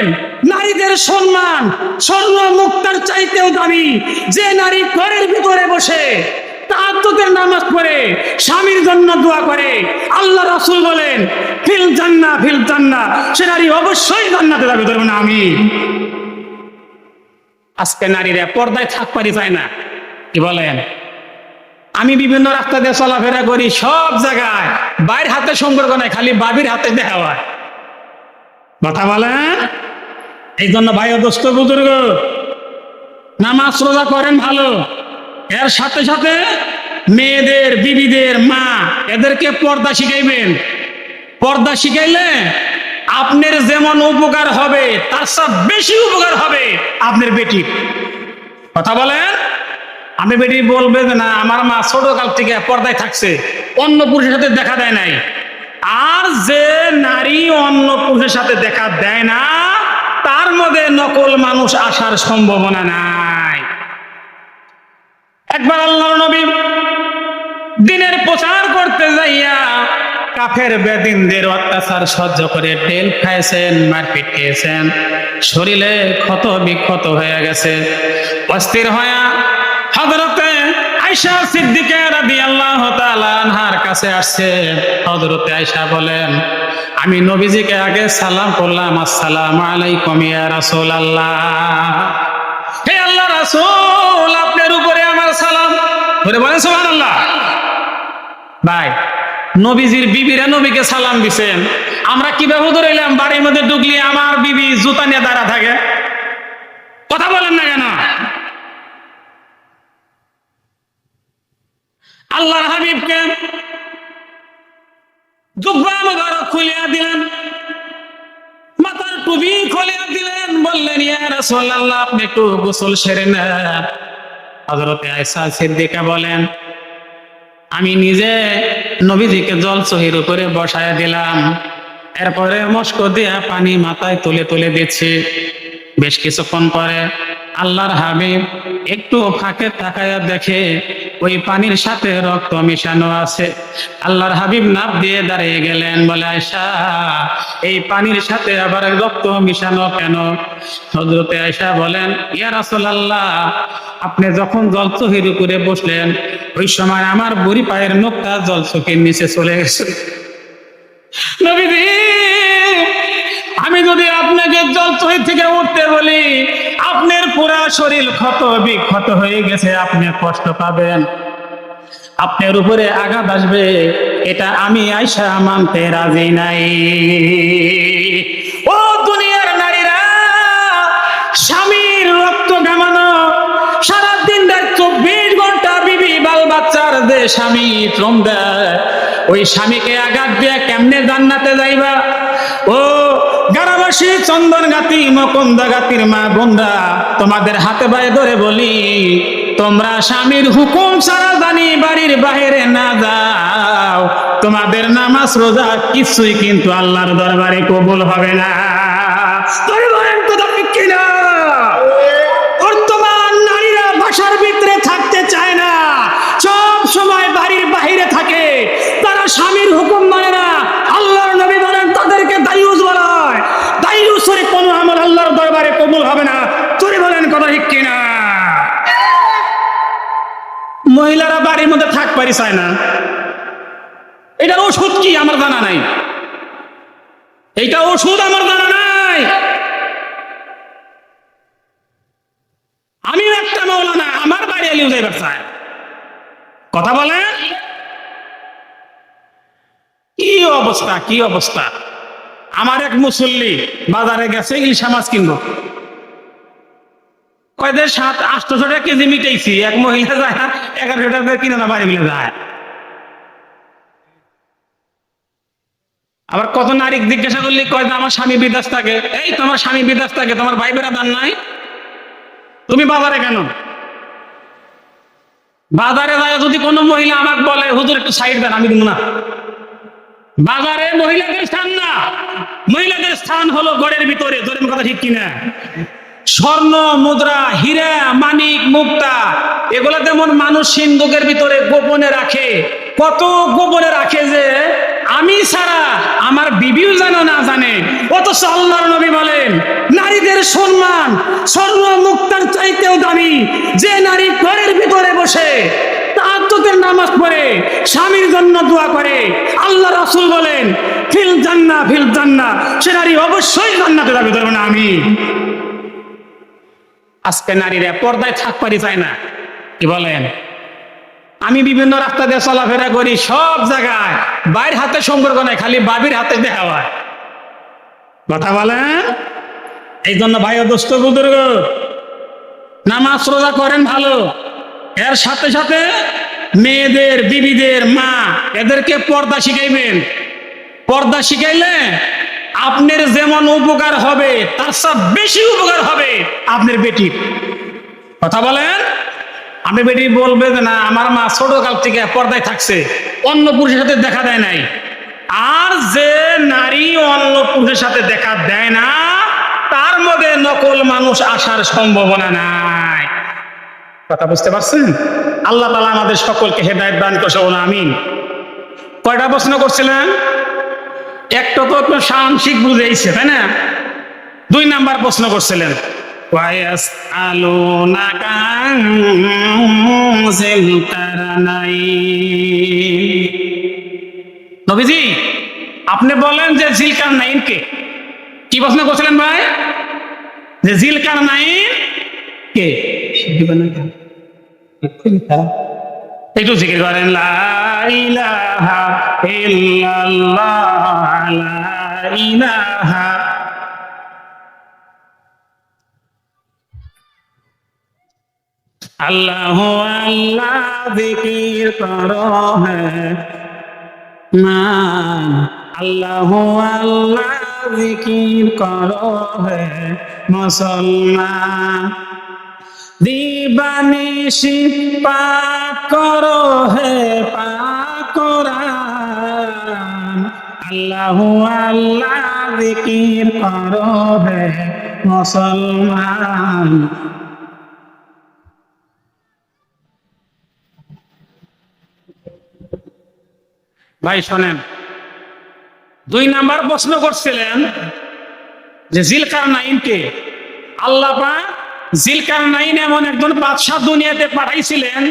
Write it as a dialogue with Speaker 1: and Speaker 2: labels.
Speaker 1: বলেন, নারীদের সম্মান স্বর্ণ মুক্তার চাইতেও দামি। যে নারী ঘরের ভিতরে বসে তাহাজ্জুদের নামাজ পড়ে স্বামীর জন্য দোয়া করে, আল্লাহ রাসূল বলেন ফিল জান্নাহ ফিল জান্নাহ, সে নারী অবশ্যই জান্নাতে যাবে। ধরুন আমি আজকে নারীরা পর্দায় থাকতে চায় না, কি বলেন? আমি বিভিন্ন রাস্তা দিয়ে চলাফেরা করি, সব জায়গায় বাইরের হাতে সম্পর্ক নাই, খালি বাবির হাতে দেখা হয়। কথা বলেন? এই জন্য ভাই ও দোস্ত বুজুর্গ, নামাজ রোজা করেন ভালো, এর সাথে সাথে মেয়েদের, বিবিদের, মা, এদেরকে পর্দা শিখাইবেন। পর্দা শিখাইলে আপনার যেমন উপকার হবে তার চেয়ে বেশি উপকার হবে আপনার বেটির। কথা বলেন? আমি বেটি বলবে যে না, আমার মা ছোটকাল থেকে পর্দায় থাকছে, অন্য পুরুষের সাথে দেখা দেয় নাই। আর যে নারী অন্য পুরুষের সাথে দেখা দেয় না, তার মধ্যে নকল মানুষ আসার সম্ভাবনা নাই। একবার আল্লাহর নবী দ্বীনের প্রচার করতে যাইয়া কাফের বেদিনদের অত্যাচার সহ্য করে টেল খাইছেন, মারপিট খেয়েছেন, শরীরে ক্ষত বিক্ষত হয়ে গেছে। অস্থির হয়ে হযরতে আয়েশা সিদ্দিকা রাদিয়াল্লাহু তাআলা আনহার কাছে আসছে। হযরতে আয়েশা বলেন, আমি নবীজিকে আগে সালাম করলাম, আসসালামু আলাইকুম ইয়া রাসূলুল্লাহ, হে আল্লাহ রাসূল আপনার উপরে আমার সালাম। বলে বলেন সুবহানাল্লাহ। ভাই, নবীজির বিবিরা নবীকে সালাম দিছেন, আমরা কিভাবে ধরলাম বাড়ির মধ্যে ঢুকলি আমার বিবি জুতা নিয়ে দাঁড়া থাকে? কথা বলেন না কেন? আল্লাহর হাবিবকে জুব্বা মুবারক খুলিয়া দিলেন, মাথার টুপি খুলিয়া দিলেন, বললেন ইয়া রাসূলুল্লাহ আপনি একটু গোসল সেরে নেন। হযরতে আয়েশা সিদ্দিকা বলেন, আমি নিজে নবীজিকে জল চহির উপরে বসায় দিলাম, এরপরে মস্ক দিয়া পানি মাথায় তুলে তুলে দিচ্ছি। বেশ কিছুক্ষণ পরে আল্লাহর হাবিব একটু ফাঁকে তাকায়া দেখে ওই পানির সাথে রক্ত মিশানো আছে। আল্লাহর হাবিব নাপ দিয়ে দাঁড়িয়ে গেলেন, বলে আয়েশা এই পানির সাথে আবার রক্ত মিশানো কেন? হযরতে আয়েশা বলেন, ইয়া রাসূলুল্লাহ আপনি যখন জলচকির উপরে বসলেন ওই সময় আমার বুড়ি পায়ের নখটা জলচকির নিচে চলে গেছে। নবীজি আমি যদি আপনাকে জলচকি থেকে উঠতে বলি, আপনার পুরা শরীর ক্ষত বিক্ষত হয়ে গেছে, আপনি কষ্ট পাবেন, আপনার উপরে আঘাত আসবে, এটা আমি আয়েশা মানতে রাজি নাই। ও দুনিয়ার নারীরা, স্বামীর রক্ত ঘামানো, সারাদিন 24 ঘন্টা বিবি বাল বাচ্চার যে স্বামী শ্রম দেয়, ওই স্বামীকে আঘাত দিয়ে কেমনে জান্নাতে যাইবা? ও গারাবাসী, চন্দনগাতি, মকন্দগাতির মা বোনরা, তোমাদের হাতে পায়ে ধরে বলি, তোমরা স্বামীর হুকুম ছাড়া জানি বাড়ির বাহিরে না যাও, তোমাদের নামাজ রোজা কিছুই কিন্তু আল্লাহর দরবারে কবুল হবে না। কিনা বর্তমান নারীরা বাসার ভিতরে থাকতে চায় না, সব সময় বাড়ির বাহিরে থাকে, তারা স্বামীর হুকুম মানে না। আল্লাহর নবী বলেন তাদেরকে দায়ুস বলা হয়, দায়ুসের কোনো আমল আল্লাহর দরবারে কবুল হবে না। তোরে বলেন কথা ঠিক কিনা? মহিলারা বাড়ির মধ্যে থাকতে চায় না, এটার ওষুধ কি আমার জানা নাই, এইটা ওষুধ আমার জানা নাই। আমিও একটা মাওলানা, আমার বাড়ি এলিও যাইবার চায়। কথা বলেন? কি অবস্থা, কি অবস্থা! আমার এক মুসল্লি বাজারে গেছে ইলশা মাছ কিনবো, কয়দের 700-800 টাকা কেজি মিটাইছি, এক মহিলা যায় 1100 টাকা কিনে না বাড়ি মিলে যায়। আবার কত নারী জিজ্ঞাসা করলি কয় আমার স্বামী বিদেশ থাকে। এই তোমার স্বামী বিদেশ থাকে, তোমার ভাই বেড়াদার নাই, তুমি বাজারে কেন? বাজারে যায় যদি কোনো মহিলা আমাকে বলে হুজুর একটু সাইড দেন, আমি দিব না। বাজারে মহিলাদের স্থান না, মহিলাদের স্থান হলো ঘরের ভিতরে। ধরেন কথা ঠিক কিনা? স্বর্ণ, মুদ্রা, হীরা, মানিক, মুক্তা, এগুলা যেমন মানুষ সিন্ধুকের ভিতরে গোপনে রাখে, কত গোপনে রাখে যে আমি ছাড়া আমার বিবিও যেন না জানে। অথচ আল্লাহর নবী বলেন সম্মান স্বর্ণ মুক্তার চাইতেও দামি, যে নারী ঘরের ভিতরে বসে তাহাজ্জুদের নামাজ পড়ে স্বামীর জন্য দোয়া করে, আল্লাহ রাসূল বলেন ফিল জান্নাহ ফিল জান্নাহ, সে নারী অবশ্যই জান্নাতে যাবে। ধরবেন আমি। আজকে নারীরা পর্দায় থাকতে চায় না, কি বলেন? আমি বিভিন্ন রাস্তা দিয়ে চলাফেরা করি, সব জায়গায় বাইরের হাতে সম্পর্ক নাই, খালি বাবির হাতে দেখা হয়। কথা বলেন? এই জন্য ভাই ও দোস্ত বুজুর্গ, নামাজ রোজা করেন ভালো, এর সাথে সাথে মেয়েদের, বিবিদের, মা, এদেরকে পর্দা শিখাইবেন। পর্দা শিখাইলে আপনার যেমন উপকার হবে তার সব বেশি উপকার হবে আপনার বেটির। কথা বলেন? আপনি বেটি বলবে যে না, আমার মা ছোটকাল থেকে পর্দায় থাকছে, অন্য পুরুষের সাথে দেখা দেয় নাই। আর যে নারী অন্য পুরুষের সাথে দেখা দেয় না, তার মধ্যে নকল মানুষ আসার সম্ভাবনা নাই। কথা বুঝতে পারছেন? আল্লাহ তাআলা আমাদের সকলকে হেদায়েত দান করুন, আমিন। কয়টা প্রশ্ন করছিলেন? একটা তো আপনার সাংশিক বুঝেইছে, তাই না? 2 নাম্বার প্রশ্ন করছিলেন ওয়ায়াসআলুনাকা আনজিল কারনাইন। নবীজি আপনি বলেন যে জিলকারনাইন কে? কি প্রশ্ন করছিলেন ভাই? যে জিলকারনাইন কে? একটু জিকির করেন, লা ইলাহা ইল্লাল্লাহ, লা ইলাহা। আল্লাহ আল্লাহ জিকির করো হ্যাঁ মান, আল্লাহ আল্লাহ জিকির করো হ্যাঁ মুসলমান। দিবানিশি পাঠ করো হে পাক কোরআন, আল্লাহ আল্লাহ জিকির করো হে মুসলমান। ভাই শোনেন, 2 নাম্বার প্রশ্ন করছিলেন যে জিলকারনাইন কে? আল্লাহ পাক জিলকারনাইন এমন একজন বাদশা দুনিয়াতে পাঠাইছিলেন